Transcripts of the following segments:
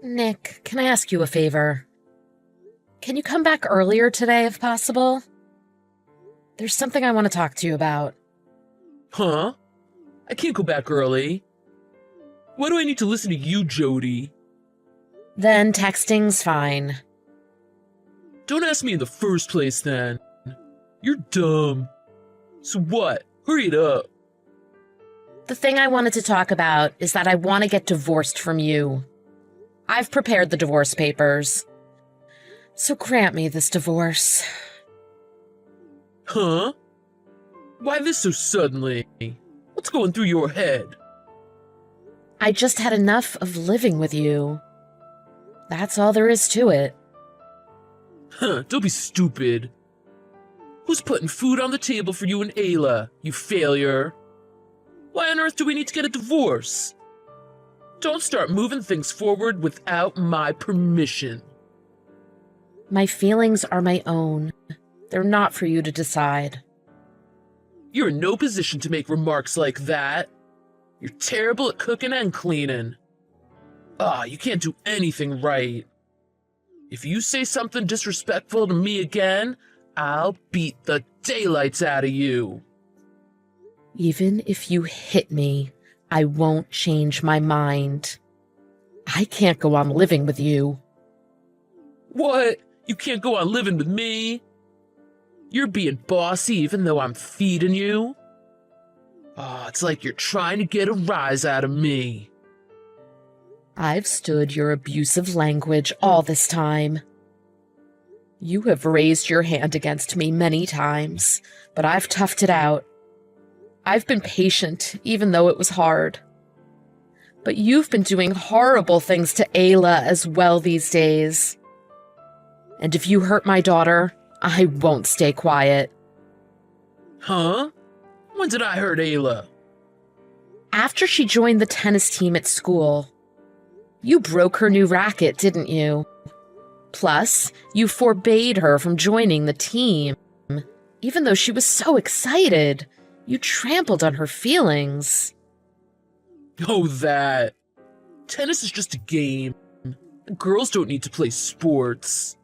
Nick, can I ask you a favor? Can you come back earlier today if possible? There's something I want to talk to you about. Huh? I can't go back early. Why do I need to listen to you, Jody? Then texting's fine. Don't ask me in the first place, then. You're dumb. So what? Hurry it up. The thing I wanted to talk about is that I want to get divorced from you. I've prepared the divorce papers. So grant me this divorce. Huh? Why this so suddenly? What's going through your head? I just had enough of living with you. That's all there is to it. Huh, don't be stupid. Who's putting food on the table for you and Ayla, you failure? Why on earth do we need to get a divorce? Don't start moving things forward without my permission. My feelings are my own. They're not for you to decide. You're in no position to make remarks like that. You're terrible at cooking and cleaning. You can't do anything right. If you say something disrespectful to me again, I'll beat the daylights out of you. Even if you hit me, I won't change my mind. I can't go on living with you. What? You can't go on living with me? You're being bossy even though I'm feeding you? It's like you're trying to get a rise out of me. I've stood your abusive language all this time. You have raised your hand against me many times, but I've toughed it out. I've been patient, even though it was hard. But you've been doing horrible things to Ayla as well these days. And if you hurt my daughter, I won't stay quiet. Huh? When did I hurt Ayla? After she joined the tennis team at school. You broke her new racket, didn't you? Plus, you forbade her from joining the team. Even though she was so excited, you trampled on her feelings. Oh, that. Tennis is just a game. Girls don't need to play sports.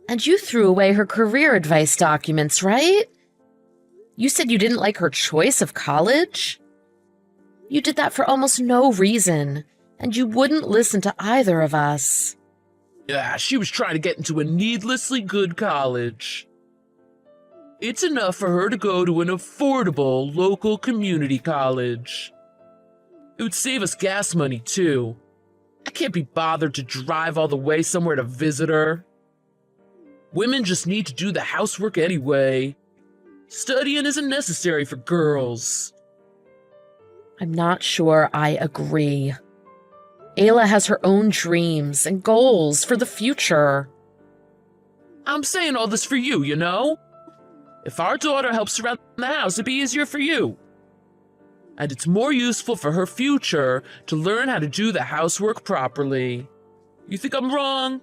And you threw away her career advice documents, right? You said you didn't like her choice of college? You did that for almost no reason, and you wouldn't listen to either of us. Yeah, she was trying to get into a needlessly good college. It's enough for her to go to an affordable local community college. It would save us gas money, too. I can't be bothered to drive all the way somewhere to visit her. Women just need to do the housework anyway. Studying isn't necessary for girls. I'm not sure I agree. Ayla has her own dreams and goals for the future. I'm saying all this for you, you know? If our daughter helps around the house, it'd be easier for you. And it's more useful for her future to learn how to do the housework properly. You think I'm wrong?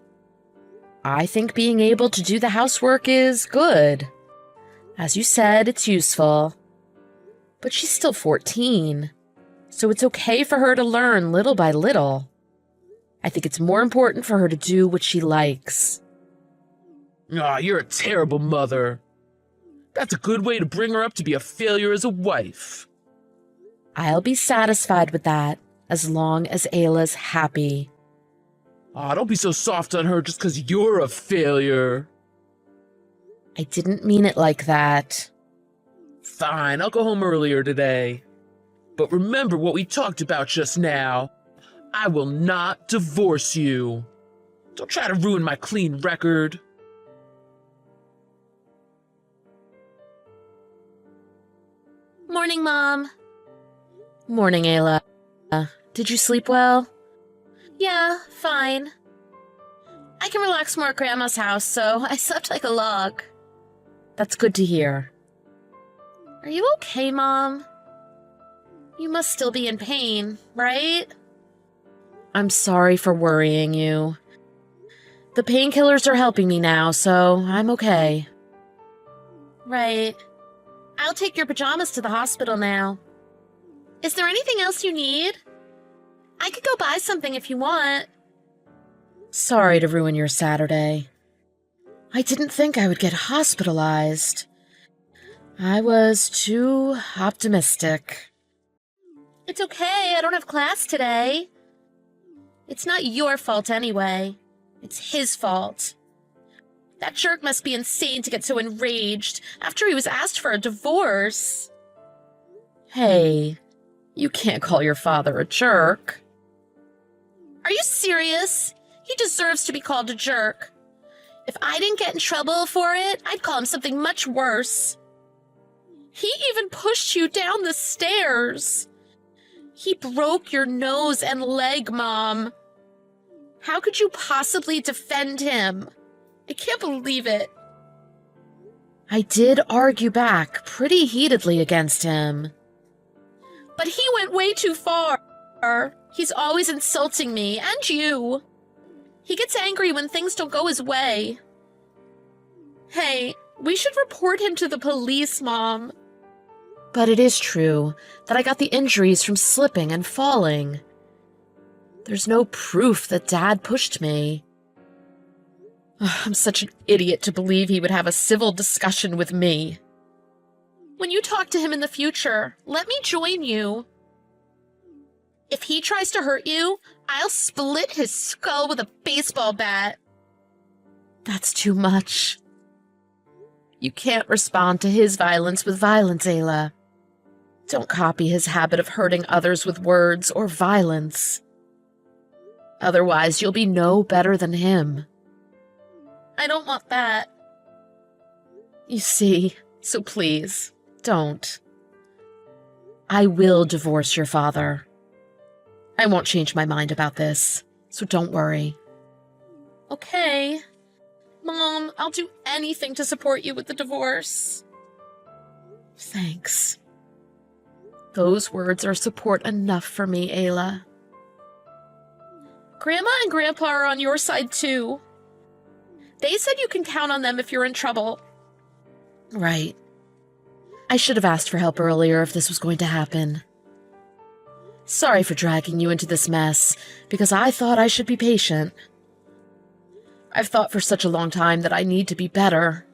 I think being able to do the housework is good. As you said, it's useful. But she's still 14, so it's okay for her to learn little by little. I think it's more important for her to do what she likes. You're a terrible mother. That's a good way to bring her up to be a failure as a wife. I'll be satisfied with that, as long as Ayla's happy. Don't be so soft on her just because you're a failure. I didn't mean it like that. Fine, I'll go home earlier today. But remember what we talked about just now. I will not divorce you. Don't try to ruin my clean record. Morning, Mom. Morning, Ayla. Did you sleep well? Yeah, fine. I can relax more at Grandma's house, so I slept like a log. That's good to hear. Are you okay, Mom? You must still be in pain, right? I'm sorry for worrying you. The painkillers are helping me now, so I'm okay. Right. I'll take your pajamas to the hospital now. Is there anything else you need? I could go buy something if you want. Sorry to ruin your Saturday. I didn't think I would get hospitalized. I was too optimistic. It's okay, I don't have class today. It's not your fault anyway. It's his fault. That jerk must be insane to get so enraged after he was asked for a divorce. Hey, you can't call your father a jerk. Are you serious? He deserves to be called a jerk. If I didn't get in trouble for it, I'd call him something much worse. He even pushed you down the stairs. He broke your nose and leg, Mom. How could you possibly defend him? I can't believe it. I did argue back pretty heatedly against him. But he went way too far. He's always insulting me, and you. He gets angry when things don't go his way. Hey, we should report him to the police, Mom. But it is true that I got the injuries from slipping and falling. There's no proof that Dad pushed me. I'm such an idiot to believe he would have a civil discussion with me. When you talk to him in the future, let me join you. If he tries to hurt you, I'll split his skull with a baseball bat. That's too much. You can't respond to his violence with violence, Ayla. Don't copy his habit of hurting others with words or violence. Otherwise, you'll be no better than him. I don't want that. You see, so please, don't. I will divorce your father. I won't change my mind about this, so don't worry. Okay. Mom, I'll do anything to support you with the divorce. Thanks. Those words are support enough for me, Ayla. Grandma and Grandpa are on your side, too. They said you can count on them if you're in trouble. Right. I should have asked for help earlier if this was going to happen. Sorry for dragging you into this mess, because I thought I should be patient. I've thought for such a long time that I need to be better.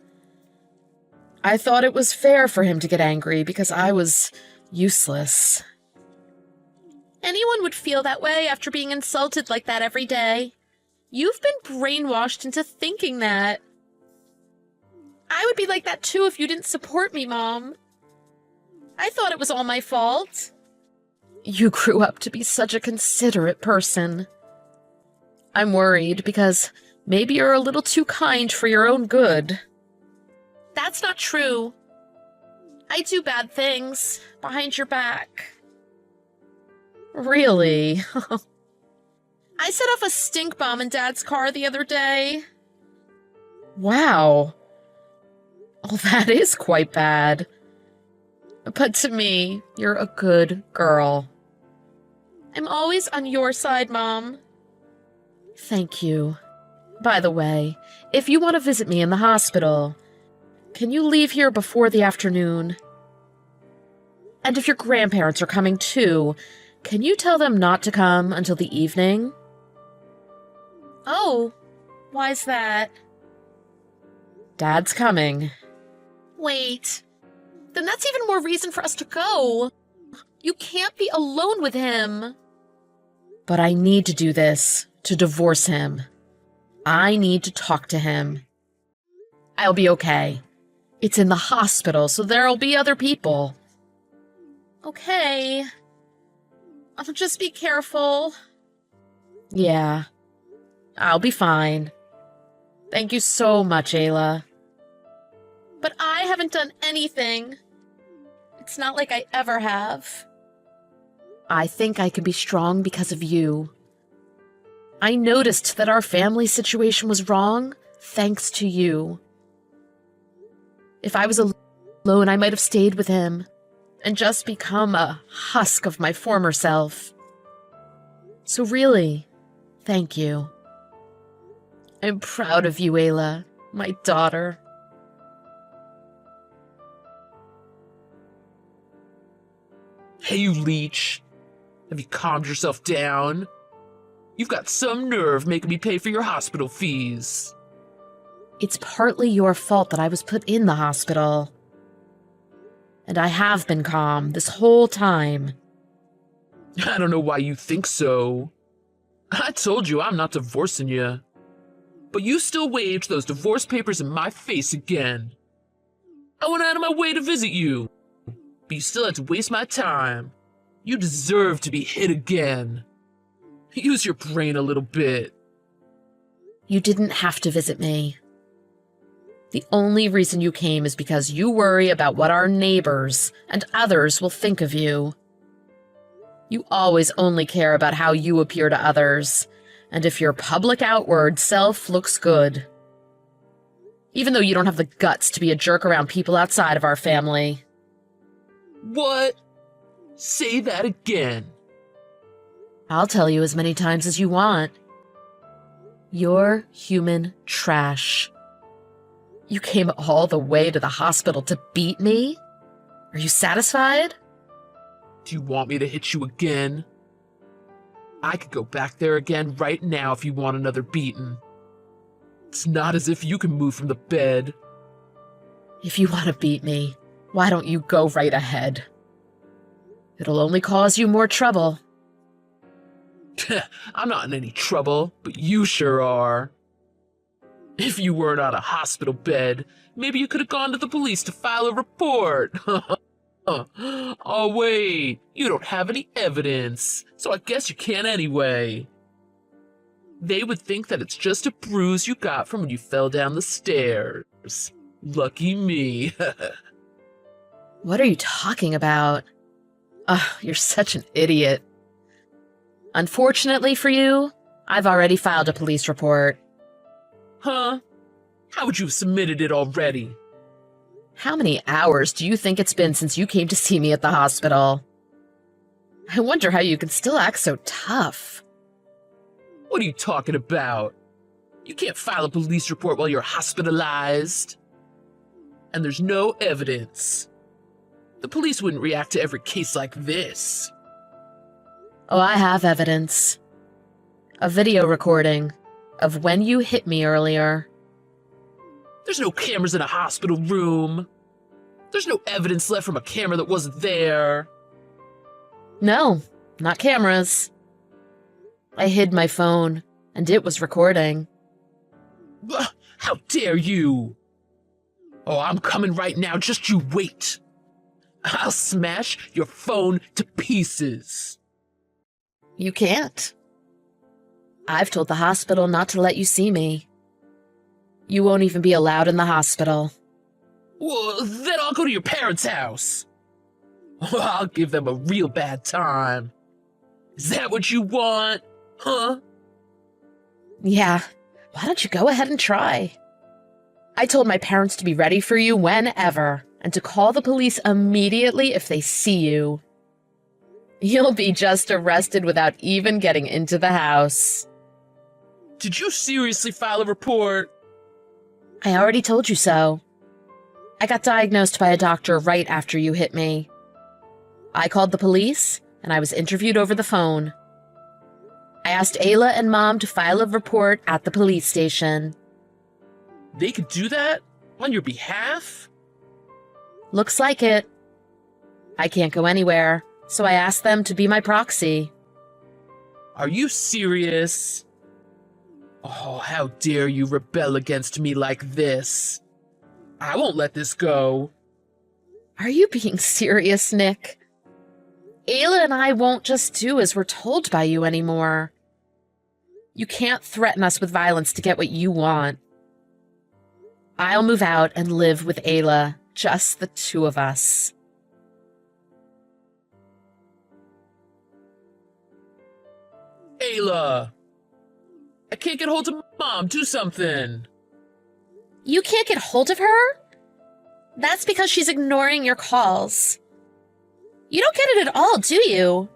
I thought it was fair for him to get angry because I was useless. Anyone would feel that way after being insulted like that every day. You've been brainwashed into thinking that. I would be like that too if you didn't support me, Mom. I thought it was all my fault. You grew up to be such a considerate person. I'm worried because maybe you're a little too kind for your own good. That's not true. I do bad things behind your back. Really? I set off a stink bomb in Dad's car the other day. Wow. Well, that is quite bad. But to me, you're a good girl. I'm always on your side, Mom. Thank you. By the way, if you want to visit me in the hospital, can you leave here before the afternoon? And if your grandparents are coming too, can you tell them not to come until the evening? Oh, why's that? Dad's coming. Wait, then that's even more reason for us to go. You can't be alone with him. But I need to do this to divorce him. I need to talk to him. I'll be okay. It's in the hospital, so there'll be other people. Okay. I'll just be careful. Yeah. I'll be fine. Thank you so much, Ayla. But I haven't done anything. It's not like I ever have. I think I can be strong because of you. I noticed that our family situation was wrong thanks to you. If I was alone, I might have stayed with him and just become a husk of my former self. So really, thank you. I'm proud of you, Ayla, my daughter. Hey, you leech. Have you calmed yourself down? You've got some nerve making me pay for your hospital fees. It's partly your fault that I was put in the hospital. And I have been calm this whole time. I don't know why you think so. I told you I'm not divorcing you. But you still waved those divorce papers in my face again. I went out of my way to visit you, but you still had to waste my time. You deserve to be hit again. Use your brain a little bit. You didn't have to visit me. The only reason you came is because you worry about what our neighbors and others will think of you. You always only care about how you appear to others, and if your public outward self looks good. Even though you don't have the guts to be a jerk around people outside of our family. What? Say that again. I'll tell you as many times as you want. You're human trash. You came all the way to the hospital to beat me? Are you satisfied? Do you want me to hit you again? I could go back there again right now if you want another beating. It's not as if you can move from the bed. If you want to beat me, why don't you go right ahead? It'll only cause you more trouble. I'm not in any trouble, but you sure are. If you weren't on a hospital bed, maybe you could have gone to the police to file a report. Oh, wait, you don't have any evidence, so I guess you can't anyway. They would think that it's just a bruise you got from when you fell down the stairs. Lucky me. What are you talking about? You're such an idiot. Unfortunately for you, I've already filed a police report. Huh? How would you have submitted it already? How many hours do you think it's been since you came to see me at the hospital? I wonder how you can still act so tough. What are you talking about? You can't file a police report while you're hospitalized. And there's no evidence. The police wouldn't react to every case like this. Oh, I have evidence. A video recording of when you hit me earlier. There's no cameras in a hospital room. There's no evidence left from a camera that wasn't there. No, not cameras. I hid my phone, and it was recording. How dare you? Oh, I'm coming right now, just you wait. I'll smash your phone to pieces. You can't. I've told the hospital not to let you see me. You won't even be allowed in the hospital. Well, then I'll go to your parents' house. I'll give them a real bad time. Is that what you want? Huh? Yeah, why don't you go ahead and try? I told my parents to be ready for you whenever, and to call the police immediately if they see you. You'll be just arrested without even getting into the house. Did you seriously file a report? I already told you so. I got diagnosed by a doctor right after you hit me. I called the police, and I was interviewed over the phone. I asked Ayla and Mom to file a report at the police station. They could do that? On your behalf? Looks like it. I can't go anywhere, so I asked them to be my proxy. Are you serious? Oh, how dare you rebel against me like this? I won't let this go. Are you being serious, Nick? Ayla and I won't just do as we're told by you anymore. You can't threaten us with violence to get what you want. I'll move out and live with Ayla, just the two of us. Ayla! I can't get hold of Mom. Do something. You can't get hold of her? That's because she's ignoring your calls. You don't get it at all, do you?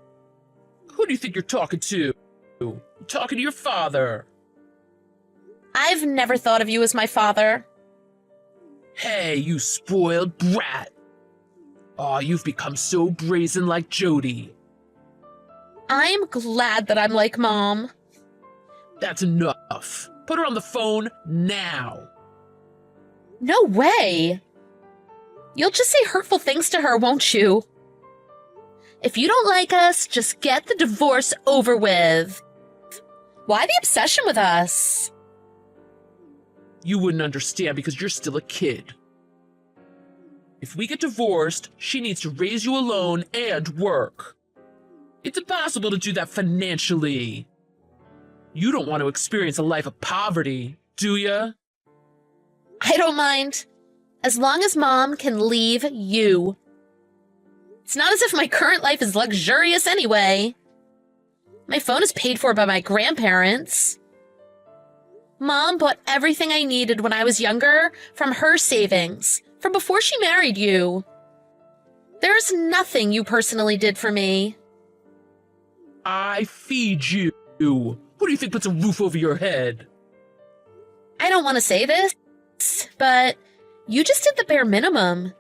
Who do you think you're talking to? You're talking to your father. I've never thought of you as my father. Hey, you spoiled brat. Aw, you've become so brazen like Jody. I'm glad that I'm like Mom. That's enough. Put her on the phone now. No way! You'll just say hurtful things to her, won't you? If you don't like us, just get the divorce over with. Why the obsession with us? You wouldn't understand because you're still a kid. If we get divorced, she needs to raise you alone and work. It's impossible to do that financially. You don't want to experience a life of poverty, do ya? I don't mind. As long as Mom can leave you. It's not as if my current life is luxurious anyway. My phone is paid for by my grandparents. Mom bought everything I needed when I was younger from her savings, from before she married you. There's nothing you personally did for me. I feed you. Who do you think puts a roof over your head? I don't want to say this, but you just did the bare minimum.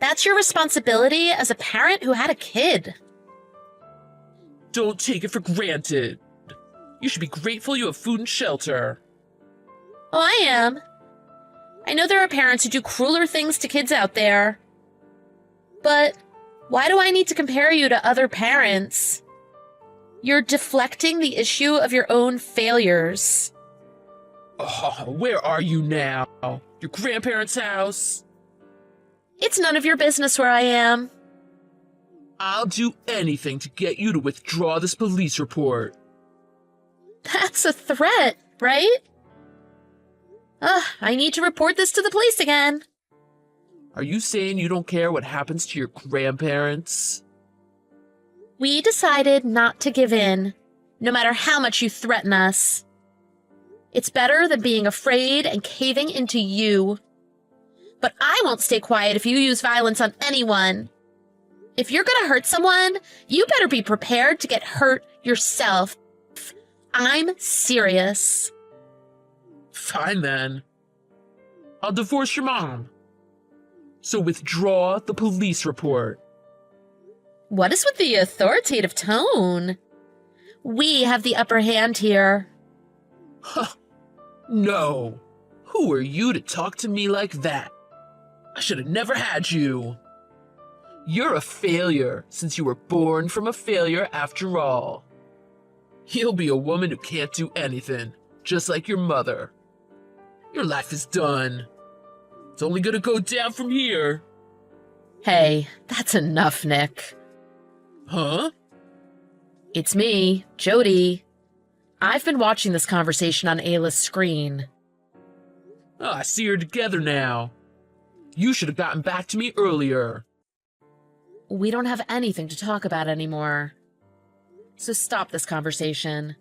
That's your responsibility as a parent who had a kid. Don't take it for granted. You should be grateful you have food and shelter. Oh, I am. I know there are parents who do crueler things to kids out there. But why do I need to compare you to other parents? You're deflecting the issue of your own failures. Oh, where are you now? Your grandparents' house? It's none of your business where I am. I'll do anything to get you to withdraw this police report. That's a threat, right? I need to report this to the police again. Are you saying you don't care what happens to your grandparents? We decided not to give in, no matter how much you threaten us. It's better than being afraid and caving into you. But I won't stay quiet if you use violence on anyone. If you're gonna hurt someone, you better be prepared to get hurt yourself. I'm serious. Fine then. I'll divorce your mom. So withdraw the police report. What is with the authoritative tone? We have the upper hand here. Huh. No. Who are you to talk to me like that? I should have never had you. You're a failure since you were born from a failure after all. You'll be a woman who can't do anything, just like your mother. Your life is done. It's only gonna go down from here. Hey, that's enough, Nick. Huh? It's me, Jody. I've been watching this conversation on Ayla's screen. Oh, I see you're together now. You should have gotten back to me earlier. We don't have anything to talk about anymore. So stop this conversation.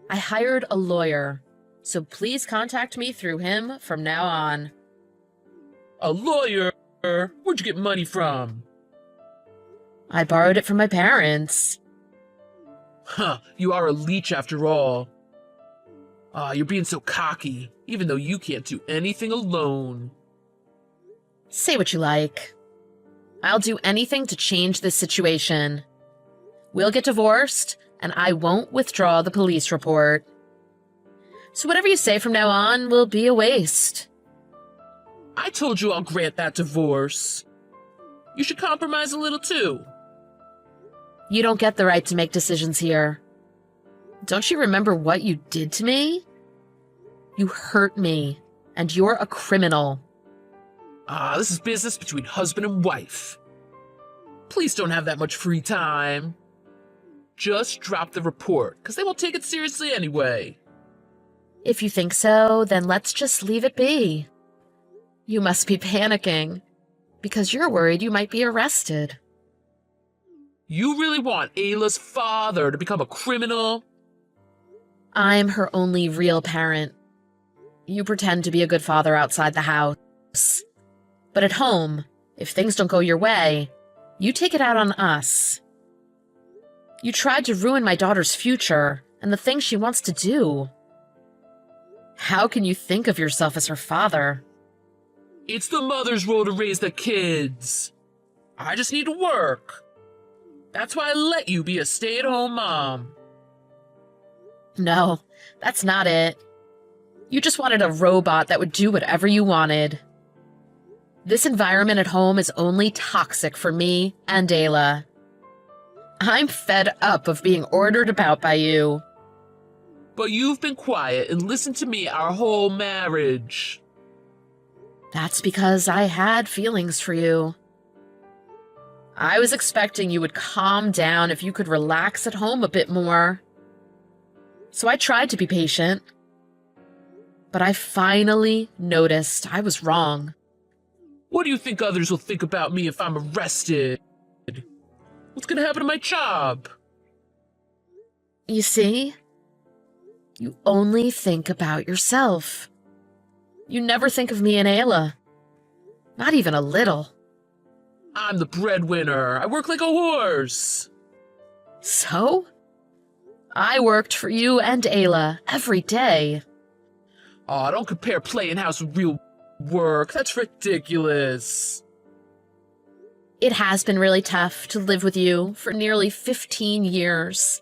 I hired a lawyer, so please contact me through him from now on. A lawyer? Where'd you get money from? I borrowed it from my parents. Huh, you are a leech after all. You're being so cocky, even though you can't do anything alone. Say what you like. I'll do anything to change this situation. We'll get divorced, and I won't withdraw the police report. So whatever you say from now on will be a waste. I told you I'll grant that divorce. You should compromise a little too. You don't get the right to make decisions here. Don't you remember what you did to me? You hurt me, and you're a criminal. This is business between husband and wife. Please don't have that much free time. Just drop the report, because they won't take it seriously anyway. If you think so, then let's just leave it be. You must be panicking, because you're worried you might be arrested. You really want Ayla's father to become a criminal? I'm her only real parent. You pretend to be a good father outside the house. But at home, if things don't go your way, you take it out on us. You tried to ruin my daughter's future and the things she wants to do. How can you think of yourself as her father? It's the mother's role to raise the kids. I just need to work. That's why I let you be a stay-at-home mom. No, that's not it. You just wanted a robot that would do whatever you wanted. This environment at home is only toxic for me and Ayla. I'm fed up of being ordered about by you. But you've been quiet and listened to me our whole marriage. That's because I had feelings for you. I was expecting you would calm down if you could relax at home a bit more. So I tried to be patient. But I finally noticed I was wrong. What do you think others will think about me if I'm arrested? What's gonna happen to my job? You see? You only think about yourself. You never think of me and Ayla. Not even a little. I'm the breadwinner. I work like a horse. So? I worked for you and Ayla every day. Aw, don't compare playing house with real work. That's ridiculous. It has been really tough to live with you for nearly 15 years.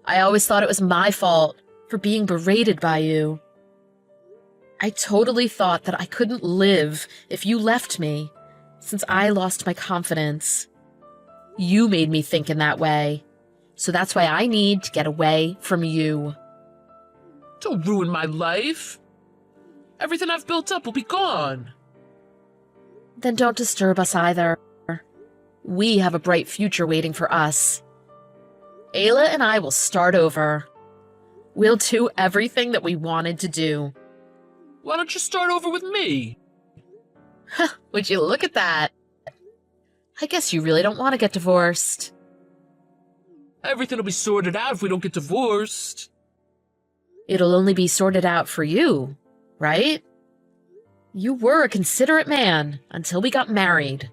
I always thought it was my fault for being berated by you. I totally thought that I couldn't live if you left me, since I lost my confidence. You made me think in that way, so that's why I need to get away from you. Don't ruin my life. Everything I've built up will be gone. Then don't disturb us either. We have a bright future waiting for us. Ayla and I will start over. We'll do everything that we wanted to do. Why don't you start over with me? Would you look at that? I guess you really don't want to get divorced. Everything will be sorted out if we don't get divorced. It'll only be sorted out for you, right? You were a considerate man until we got married.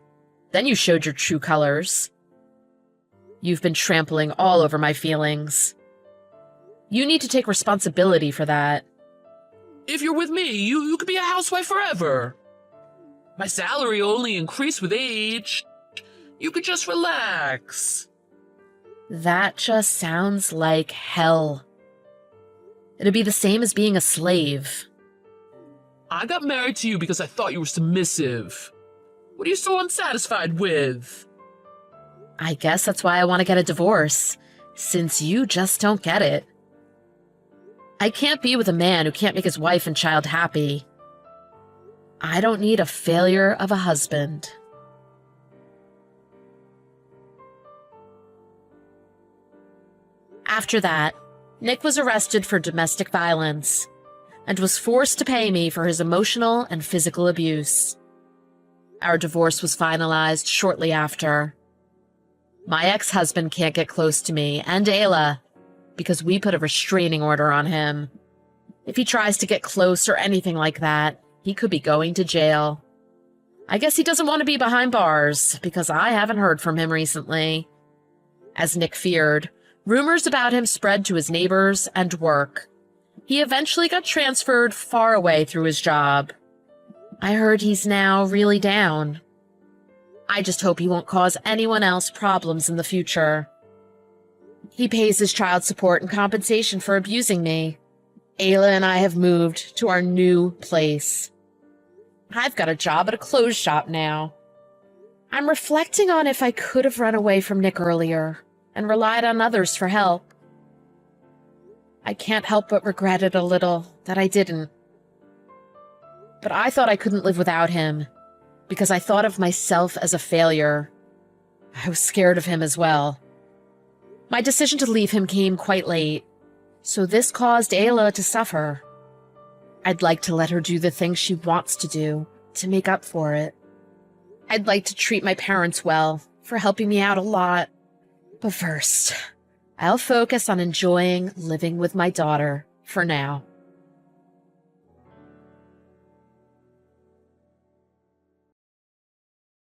Then you showed your true colors. You've been trampling all over my feelings. You need to take responsibility for that. If you're with me, you could be a housewife forever. My salary only increased with age. You could just relax. That just sounds like hell. It'd be the same as being a slave. I got married to you because I thought you were submissive. What are you so unsatisfied with? I guess that's why I want to get a divorce, since you just don't get it. I can't be with a man who can't make his wife and child happy. I don't need a failure of a husband. After that, Nick was arrested for domestic violence and was forced to pay me for his emotional and physical abuse. Our divorce was finalized shortly after. My ex-husband can't get close to me and Ayla because we put a restraining order on him. If he tries to get close or anything like that, he could be going to jail. I guess he doesn't want to be behind bars because I haven't heard from him recently. As Nick feared, rumors about him spread to his neighbors and work. He eventually got transferred far away through his job. I heard he's now really down. I just hope he won't cause anyone else problems in the future. He pays his child support and compensation for abusing me. Ayla and I have moved to our new place. I've got a job at a clothes shop now. I'm reflecting on if I could have run away from Nick earlier and relied on others for help. I can't help but regret it a little that I didn't. But I thought I couldn't live without him because I thought of myself as a failure. I was scared of him as well. My decision to leave him came quite late, so this caused Ayla to suffer. I'd like to let her do the things she wants to do to make up for it. I'd like to treat my parents well for helping me out a lot. But first, I'll focus on enjoying living with my daughter for now.